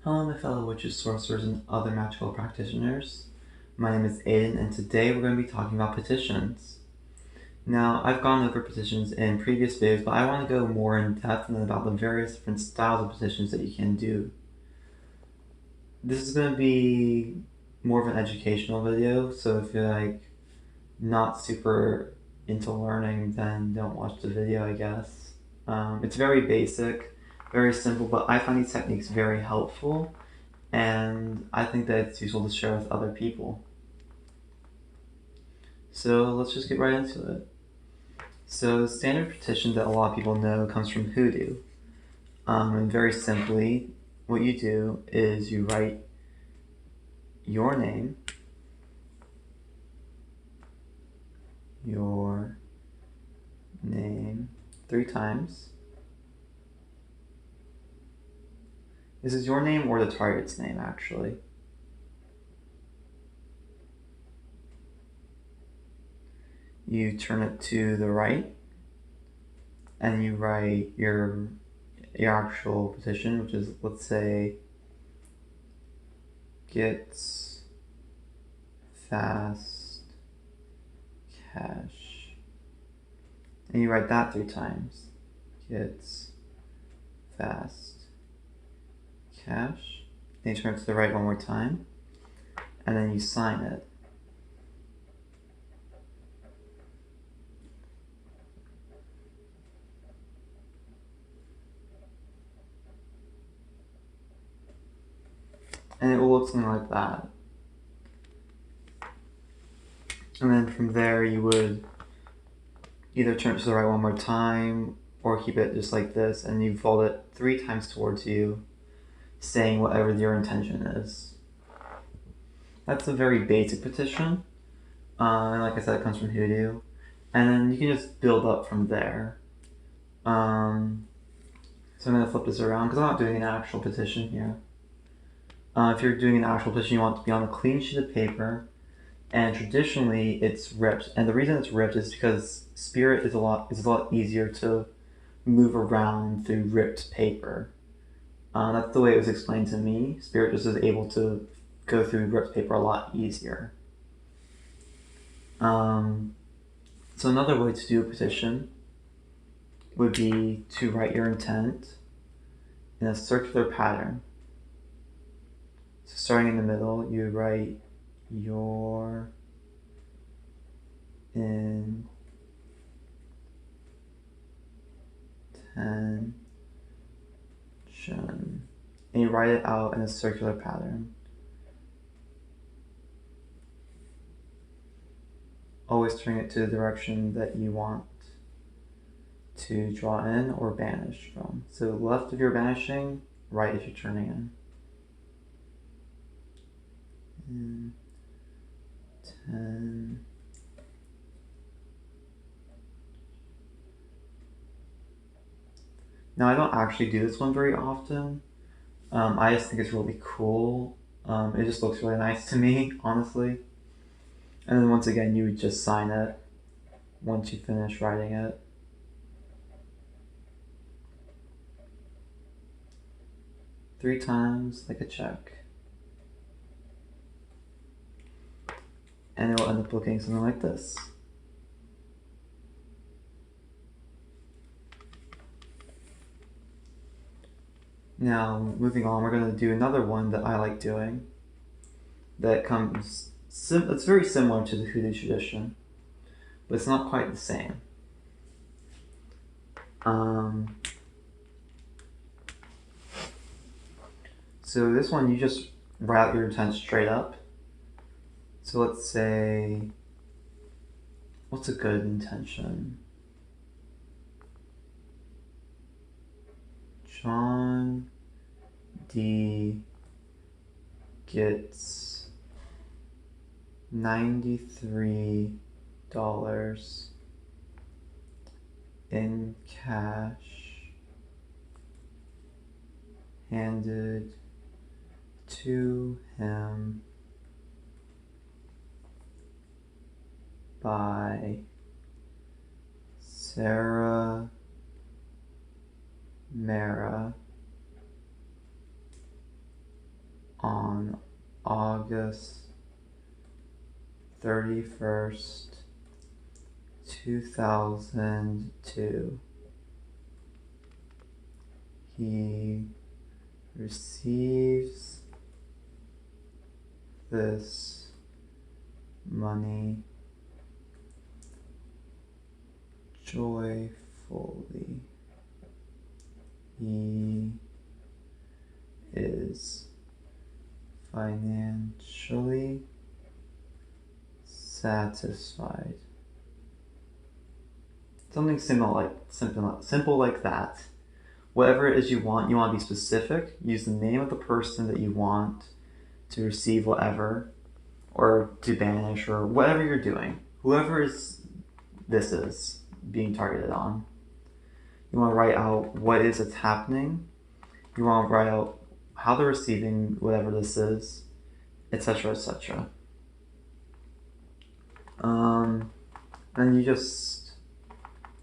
Hello my fellow witches, sorcerers, and other magical practitioners. My name is Aiden, and today we're going to be talking about petitions. Now, I've gone over petitions in previous videos, but I want to go more in depth and about the various different styles of petitions that you can do. This is going to be more of an educational video, so if you're not super into learning, then don't watch the video, I guess. It's very basic, very simple, but I find these techniques very helpful, and I think that it's useful to share with other people. So let's just get right into it. So the standard petition that a lot of people know comes from Hoodoo. And very simply, what you do is you write your name, 3 times. This is your name or the target's name, actually. You turn it to the right, and you write your actual petition, which is, let's say, gets fast cash. And you write that 3 times. Gets fast cash. Then you turn it to the right one more time, and then you sign it. And it will look something like that. And then from there you would either turn it to the right one more time or keep it just like this, and you fold it 3 times towards you, saying whatever your intention is. That's a very basic petition. And like I said, it comes from Hoodoo. And then you can just build up from there. So I'm going to flip this around because I'm not doing an actual petition here. If you're doing an actual petition, you want it to be on a clean sheet of paper, and traditionally it's ripped. And the reason it's ripped is because spirit is a lot easier to move around through ripped paper. That's the way it was explained to me. Spirit just is able to go through ripped paper a lot easier. So another way to do a petition would be to write your intent in a circular pattern. So starting in the middle, you write your intention. And you write it out in a circular pattern. Always turning it to the direction that you want to draw in or banish from. So left if you're banishing, right if you're turning in. And 10. Now I don't actually do this one very often. I just think it's really cool. It just looks really nice to me, honestly. And then once again, you would just sign it once you finish writing it. Three times, like a check. And it will end up looking something like this. Now, moving on, we're going to do another one that I like doing. It's very similar to the Hoodoo tradition, but it's not quite the same. So this one, you just write out your intent straight up. So let's say, what's a good intention? John D gets $93 in cash handed to him by Sarah Mara August 31st, 2002. He receives this money joyfully. He is financially satisfied. Something simple like that. Whatever it is you want to be specific. Use the name of the person that you want to receive whatever, or to banish, or whatever you're doing. Whoever this is being targeted on. You want to write out what it is that's happening. You want to write out how they're receiving whatever this is, etc., etc. Then you just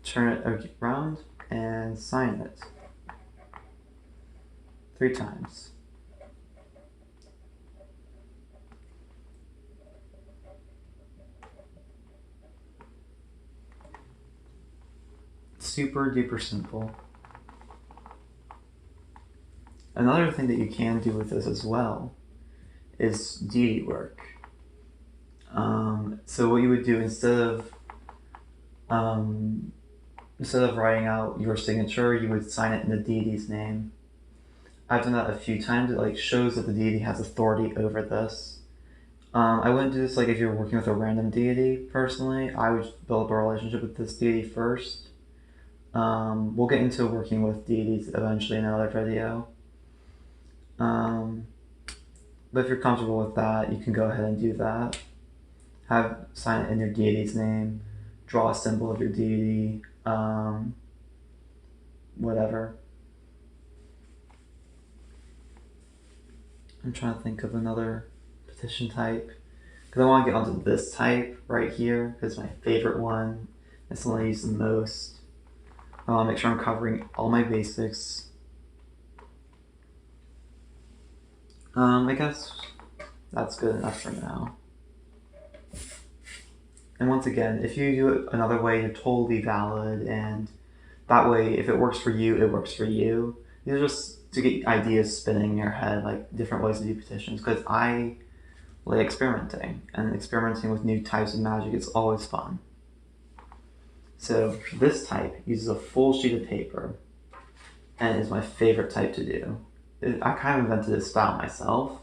turn it around and sign it 3 times. Super duper simple. Another thing that you can do with this as well is deity work. So what you would do instead of writing out your signature, you would sign it in the deity's name. I've done that a few times. It shows that the deity has authority over this. I wouldn't do this if you're working with a random deity. Personally, I would build up a relationship with this deity first. We'll get into working with deities eventually in another video. But if you're comfortable with that, you can go ahead and do that. Sign it in your deity's name, draw a symbol of your deity, whatever. I'm trying to think of another petition type, because I want to get onto this type right here, because it's my favorite one. It's the one I use the most. I want to make sure I'm covering all my basics. I guess that's good enough for now. And once again, if you do it another way, you're totally valid, and that way, if it works for you, it works for you. These are just to get ideas spinning in your head, different ways to do petitions, because I like experimenting, and experimenting with new types of magic is always fun. So this type uses a full sheet of paper, and is my favorite type to do. I kind of invented this style myself.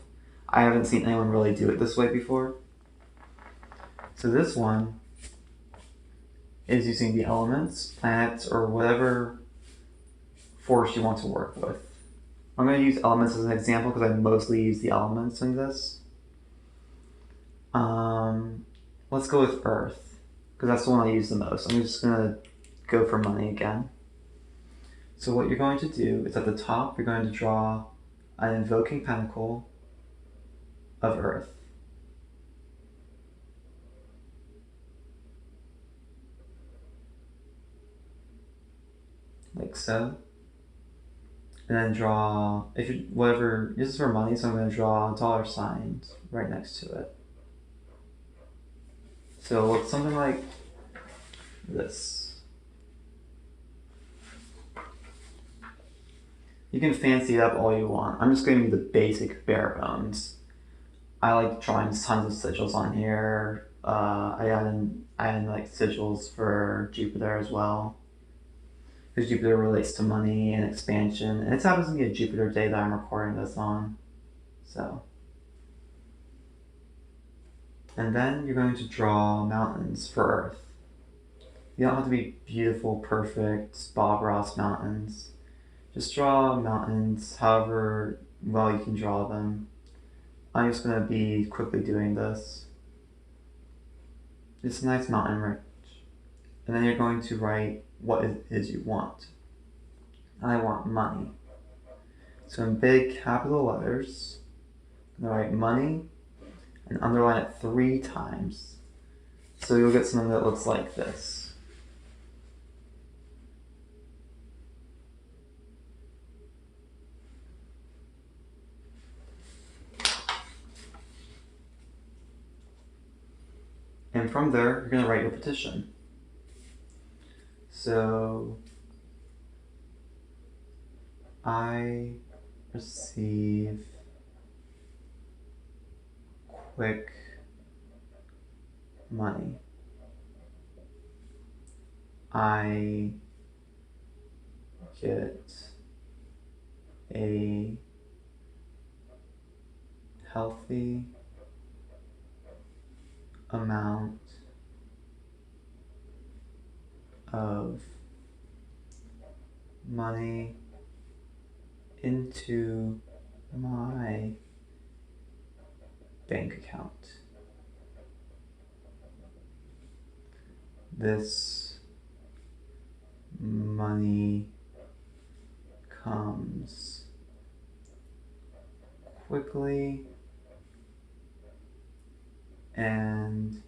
I haven't seen anyone really do it this way before. So this one is using the elements, planets, or whatever force you want to work with. I'm going to use elements as an example because I mostly use the elements in this. Let's go with Earth, because that's the one I use the most. I'm just going to go for money again. So what you're going to do is at the top, you're going to draw an invoking pentacle of Earth. Like so. And then draw, this is for money, so I'm going to draw $signs right next to it. So it looks something like this. You can fancy it up all you want. I'm just going to do the basic bare bones. I like drawing tons of sigils on here. I add in sigils for Jupiter as well, because Jupiter relates to money and expansion, and it happens to be a Jupiter day that I'm recording this on. So, and then you're going to draw mountains for Earth. You don't have to be beautiful, perfect Bob Ross mountains. Just draw mountains however well you can draw them. I'm just going to be quickly doing this. Just a nice mountain range. And then you're going to write what it is you want. I want money. So in big capital letters, I'm going to write money and underline it 3 times. So you'll get something that looks like this. And from there, you're going to write your petition. So, I receive quick money. I get a healthy amount of money into my bank account. This money comes quickly and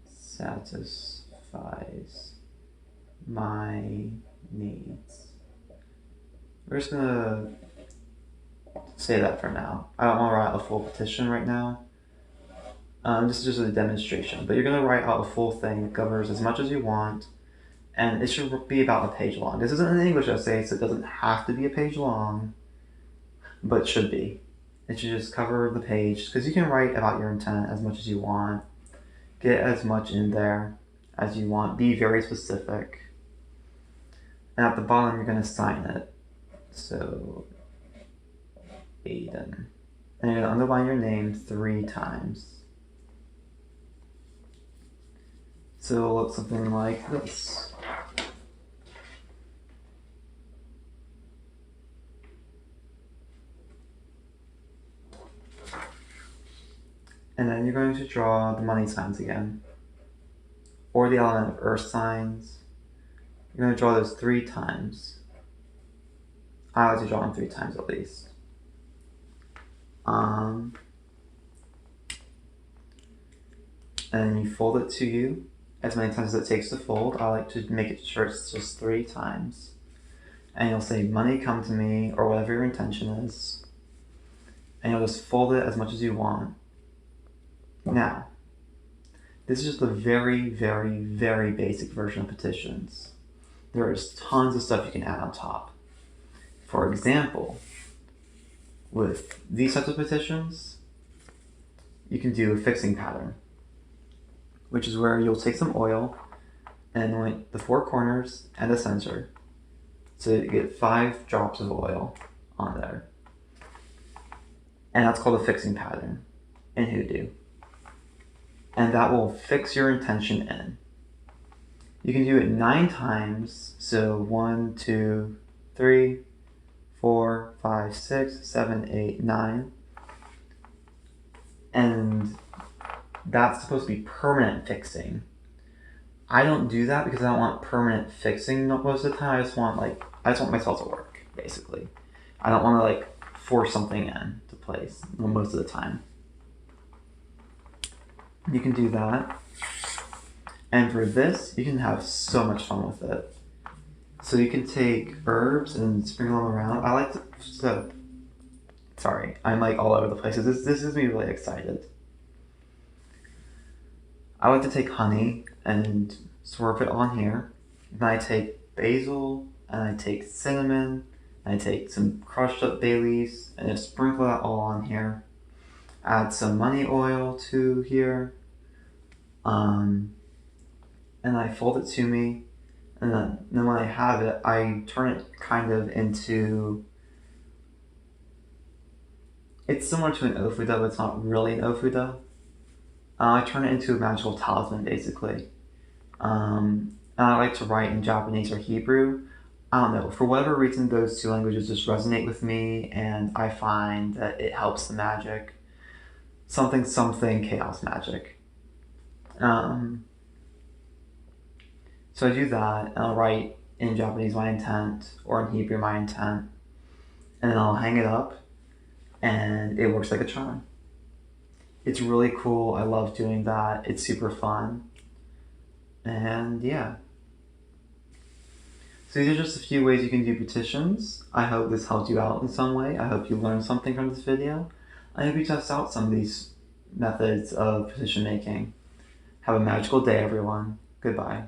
satisfies my needs. We're just gonna say that for now. I don't want to write a full petition right now. This is just a demonstration, but you're gonna write out a full thing that covers as much as you want, and it should be about a page long. This isn't an English essay, so it doesn't have to be a page long, but it should be. It should just cover the page, because you can write about your intent as much as you want. Get as much in there as you want. Be very specific. And at the bottom, you're going to sign it. So, Aiden. And you're going to underline your name 3 times. So it'll look something like this. And then you're going to draw the money signs again, or the element of earth signs. You're going to draw those 3 times. I like to draw them 3 times at least. And you fold it to you as many times as it takes to fold. I like to make it sure it's just 3 times. And you'll say, money come to me, or whatever your intention is. And you'll just fold it as much as you want. Now, this is just a very, very, very basic version of petitions. There is tons of stuff you can add on top. For example, with these types of petitions, you can do a fixing pattern, which is where you'll take some oil and anoint the 4 corners and the center. So you get 5 drops of oil on there. And that's called a fixing pattern in Hoodoo. And that will fix your intention in. You can do it 9 times. So 1, 2, 3, 4, 5, 6, 7, 8, 9. And that's supposed to be permanent fixing. I don't do that because I don't want permanent fixing most of the time. I just want my spell to work, basically. I don't want to force something into place most of the time. You can do that. And for this, you can have so much fun with it. So you can take herbs and sprinkle them around. I like to, sorry, I'm all over the place. This is me really excited. I like to take honey and swirl it on here. Then I take basil, and I take cinnamon, and I take some crushed up bay leaves, and just sprinkle that all on here. Add some money oil to here. And I fold it to me, and then when I have it, I turn it kind of into, it's similar to an ofuda, but it's not really an ofuda. I turn it into a magical talisman, basically. And I like to write in Japanese or Hebrew. I don't know, for whatever reason, those 2 languages just resonate with me, and I find that it helps the magic. Something chaos magic. So I do that, and I'll write in Japanese my intent, or in Hebrew my intent, and then I'll hang it up, and it works like a charm. It's really cool. I love doing that. It's super fun. And yeah. So these are just a few ways you can do petitions. I hope this helped you out in some way. I hope you learned something from this video. I hope you test out some of these methods of petition making. Have a magical day, everyone. Goodbye.